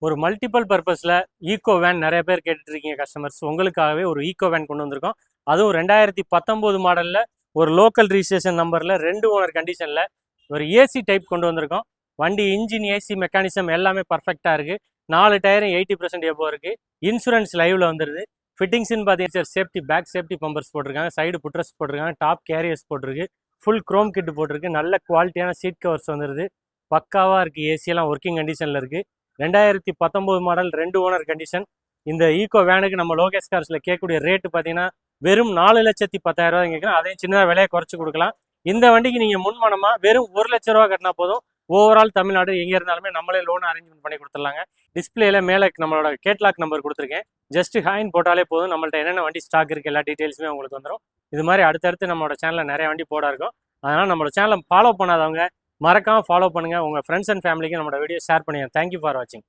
ஒரு multiple பர்பஸில் ego van நிறைய பேர் கேட்டுட்டு இருக்கீங்க கஸ்டமர்ஸ். உங்களுக்காகவே ஒரு ஈகோ வேன் கொண்டு வந்திருக்கோம். அதுவும் 2019 மாடலில் ஒரு லோக்கல் ரிஜிஸ்ட்ரேஷன் நம்பரில் 2 ஓனர் கண்டிஷனில் ஒரு ஏசி டைப் கொண்டு வந்திருக்கோம். வண்டி இன்ஜின், ஏசி, மெக்கானிசம் எல்லாமே பர்ஃபெக்டாக இருக்குது. 4 டயரும் 80% எபோ இருக்குது. இன்சூரன்ஸ் லைவில் வந்துடுது. ஃபிட்டிங்ஸ்னு பார்த்தீங்கன்னா சேஃப்டி, பேக் சேஃப்டி பம்பர்ஸ் போட்டிருக்காங்க, சைடு புட்ரஸ் போட்டிருக்காங்க, டாப் கேரியர்ஸ் போட்டிருக்கு, ஃபுல் க்ரோம் கிட் போட்டிருக்கு, நல்ல குவாலிட்டியான சீட் கவர்ஸ் வந்துடுது. பக்காவாக இருக்குது. ஏசியெல்லாம் ஒர்க்கிங் கண்டிஷனில் இருக்குது. 2019 மாடல் 2 ஓனர் கண்டிஷன். இந்த ஈகோ வேனுக்கு நம்ம லோகேஷ் கார்ஸில் கேட்கக்கூடிய ரேட்டு பார்த்தீங்கன்னா வெறும் 4,10,000 கேட்குறோம். அதையும் சின்னதாக விலையை குறைச்சி கொடுக்கலாம். இந்த வண்டிக்கு நீங்கள் முன்மனமாக வெறும் 1,00,000 ரூபா கட்டினா போதும். ஓவரால் தமிழ்நாடு எங்கே இருந்தாலுமே நம்மளே லோன் அரேஞ்ச்மெண்ட் பண்ணி கொடுத்துடலாங்க. டிஸ்பிளேல மேலே நம்மளோட கேட்லாக் நம்பர் கொடுத்துருக்கேன். ஜஸ்ட் ஹாயின் போட்டாலே போதும். நம்மள்ட்ட என்னென்ன வண்டி ஸ்டாக் இருக்குது எல்லா டீட்டெயில்ஸுமே உங்களுக்கு வந்துடும். இது மாதிரி அடுத்தடுத்து நம்மளோட சேனலில் நிறைய வண்டி போட இருக்கும். அதனால் நம்மளோட சேனலை ஃபாலோ பண்ணாதவங்க மறக்காமல் ஃபாலோ பண்ணுங்கள். உங்கள் ஃப்ரெண்ட்ஸ் அண்ட் ஃபேமிலிக்கு நம்மளோட வீடியோ ஷேர் பண்ணுங்கள். தேங்க்யூ ஃபார் வாட்சிங்.